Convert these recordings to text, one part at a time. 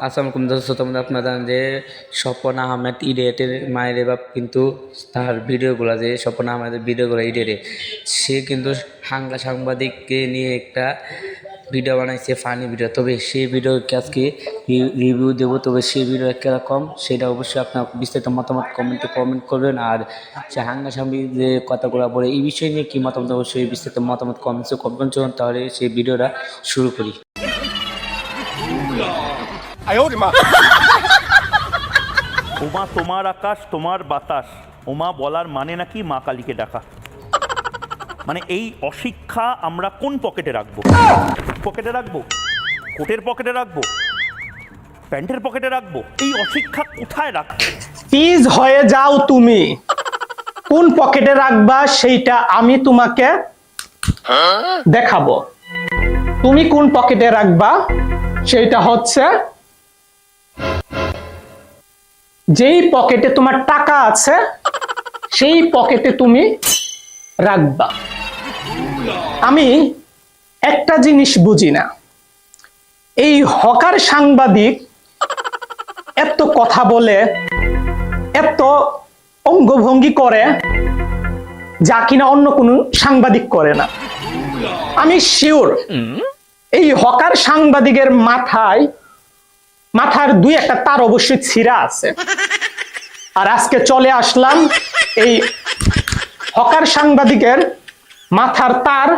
আসসালামু আলাইকুম দর্শক, তোমরা আপনারা জানেন যে স্বপন আহমেদ ইডিয়েটের মায়ের বাপ কিন্তু তার ভিডিওগুলো যে স্বপন আহমেদের ভিডিওগুলো ইডিয়েটে সে কিন্তু সাংবাদিককে নিয়ে একটা ভিডিও বানাইছে, ফানি ভিডিও। তবে সেই ভিডিওকে আজকে রিভিউ দেবো। তবে সেই ভিডিও কীরকম সেটা অবশ্যই আপনার বিস্তারিত মতামত কমেন্ট করবেন। আর সে সাংবাদিক যে কথাগুলো বলে এই বিষয় নিয়ে কী মতামত অবশ্যই বিস্তারিত মতামত কমেন্টসে কমেন্ট করুন। তাহলে সেই ভিডিওটা শুরু করি। ওমা তোমার আকাশ তোমার বাতাস, ওমা বলার মানে নাকি মা কালীকে ডাকা। মানে এই অশিক্ষা আমরা কোন পকেটে রাখবো? পকেটে রাখবো, কোটের পকেটে রাখবো, প্যান্টের পকেটে রাখবো? এই অশিক্ষা কোথায় রাখবো? প্লিজ হয়ে যাও, তুমি কোন পকেটে রাখবা সেইটা আমি তোমাকে দেখাবো। তুমি কোন পকেটে রাখবা সেইটা হচ্ছে যেই পকেটে তোমার টাকা আছে সেই পকেটে তুমি রাখবা। আমি একটা জিনিস বুঝি না, এই হকার সাংবাদিক এত কথা বলে, এত অঙ্গভঙ্গি করে যা কিনা অন্য কোনো সাংবাদিক করে না। আমি শিওর এই হকার সাংবাদিকের মাথার দুই একটা তার অবশ্যই ছিঁড়া আছে। আর আজকে চলে আসলাম এই হকার সাংবাদিকের মাথার তার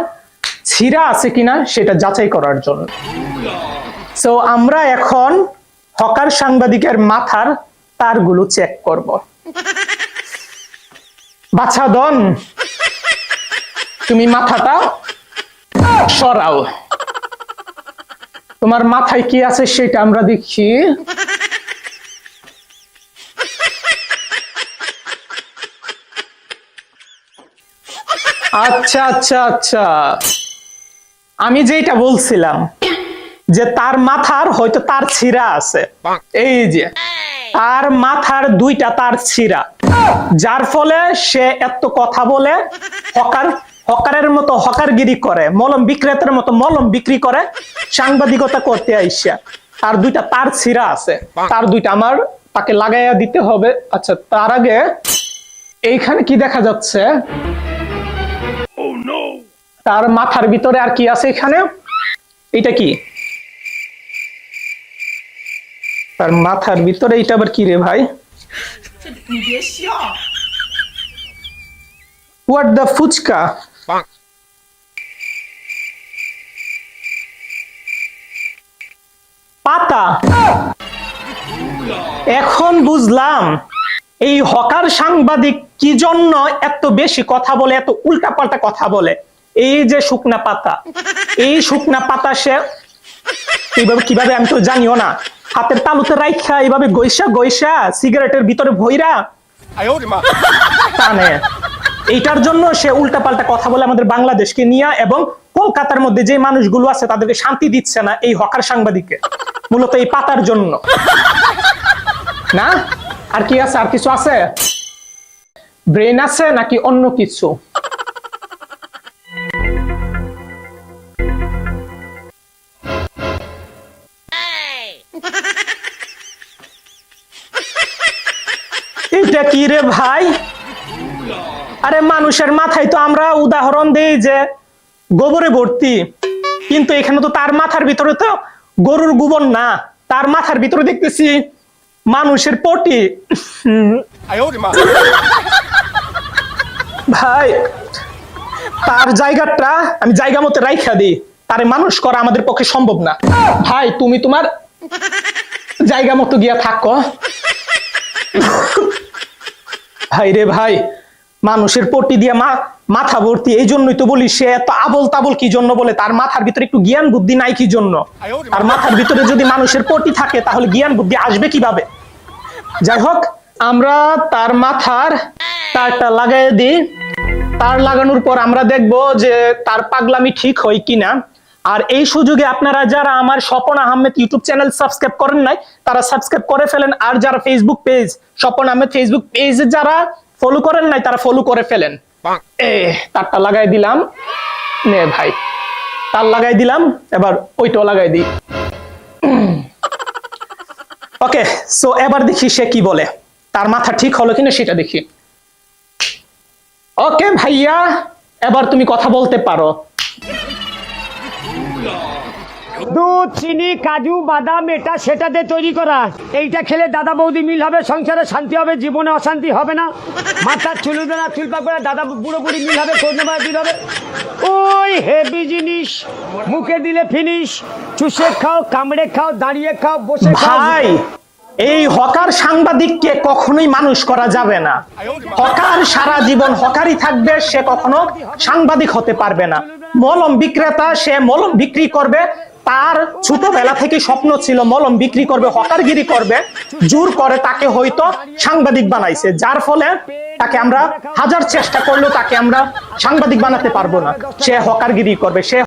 ছিঁড়া আছে কিনা সেটা যাচাই করার জন্য। সো আমরা এখন হকার সাংবাদিকের মাথার তারগুলো চেক করব। বাছা দন, তুমি মাথাটা সরাও। তোমার মাথায় কি আছে সেটা আমরা দেখি। আচ্ছা আচ্ছা আচ্ছা, আমি যেটা বলছিলাম যে তার মাথার হয়তো তার ছিঁড়া আছে, এই যে তার মাথার দুইটা তার ছিঁড়া, যার ফলে সে এত কথা বলে, হকারের মতো হকারগিরি করে, মলম বিক্রেতার মতো মলম বিক্রি করে, সাংবাদিকতা করতে আইসা তার দুইটা তার ছিঁড়া আছে, তার দুইটা আমার তাকে লাগাইয়া দিতে হবে। আচ্ছা, তার আগে এইখানে কি দেখা যাচ্ছে? তার মাথার ভিতরে আর কি আছে এখানে? এটা কি? তার মাথার ভিতরে এটা আবার কি রে ভাই? What the fuchka? পাতা। এখন বুঝলাম এই হকার সাংবাদিক কি জন্য এত বেশি কথা বলে, এত উল্টাপাল্টা কথা বলে। এই যে শুকনা পাতা, এই শুকনা পাতা সে কিভাবে আমি তো জানিও না, হাতের তালুতে রাইখা এইভাবে গৈসা সিগারেটের ভিতরে ভইরা টানে। এইটার জন্য সে উল্টাপাল্টা কথা বলে আমাদের বাংলাদেশকে নিয়ে, এবং কলকাতার মধ্যে যে মানুষগুলো আছে তাদেরকে শান্তি দিচ্ছে না এই হকার সাংবাদিককে, মূলত এই পাতার জন্য না। আর কি আছে? আর কিছু আছে? ব্রেন আছে নাকি অন্য কিছু? এটা কি রে ভাই? আরে মানুষের মাথায় তো আমরা উদাহরণ দেই যে গোবরে ভর্তি, কিন্তু এখানে তো তার মাথার ভিতরে তো গরুর গোবর না, তার মাথার ভিতরে দেখতেছি মানুষের পটি। ভাই, তার জায়গাটা আমি জায়গা মতো রাইখা দিই, তারে মানুষ করা আমাদের পক্ষে সম্ভব না। ভাই, তুমি তোমার জায়গা মতো গিয়া থাকো। ভাই রে ভাই, মানুষের পটি দিয়ে মাথা ভর্তি, এই জন্যই তো বলি সে এত আবল তাবল কি জন্য বলে। তার মাথার ভিতরে একটু জ্ঞান বুদ্ধি নাই কি জন্য? তার মাথার ভিতরে যদি মানুষের পটি থাকে তাহলে জ্ঞান বুদ্ধি আসবে কিভাবে? যাই হোক, আমরা তার মাথার তারটা লাগাই দিই। তার লাগানোর পর আমরা দেখব যে তার পাগলামি ঠিক হয় কিনা। আর এই সুযোগে আপনারা যারা আমার Swapan Ahmed YouTube channel subscribe করেন নাই তারা সাবস্ক্রাইব করে ফেলেন। আর যারা Facebook page Swapan Ahmed Facebook page যারা ফলো করেন নাই তারা ফলো করে ফেলেন। তারটা লাগাই দিলাম, নে ভাই তার লাগাই দিলাম, এবার ওইটাও লাগাই দিই। ওকে, সো এবার দেখি সে কি বলে, তার মাথা ঠিক হলো কিনা সেটা দেখি। ওকে ভাইয়া, এবার তুমি কথা বলতে পারো। দুধ, চিনি, কাজু, বাদাম, এটা সেটা দিয়ে তৈরি করা। এইটা খেলে দাদা বৌদি মিল হবে, সংসারে শান্তি হবে, জীবনে অশান্তি হবে না। মাথার চুলুদানা চুল পাক করে দাদা বুড়ো বুড়ি মিল হবে, কন্যা দিল হবে। ওই হেভি জিনিস, মুখে দিলে ফিনিশ। চুষে খাও, কামড়ে খাও, দাঁড়িয়ে খাও, বসে খাও। ভাই, এই হকার সাংবাদিককে কখনোই মানুষ করা যাবে না। হকার সারা জীবন হকারই থাকবে, সে কখনো সাংবাদিক হতে পারবে না। মলম বিক্রেতা, সে মলম বিক্রি করবে, তার ছোটবেলা থেকে স্বপ্ন ছিল মলম বিক্রি করবে, হকারগিরি করবে। জোর করে তাকে হয়তো সাংবাদিক বানাইছে, যার ফলে তাকে আমরা হাজার চেষ্টা করলেও তাকে আমরা সাংবাদিক বানাতে পারবো না। সে হকারগিরি করবে, সে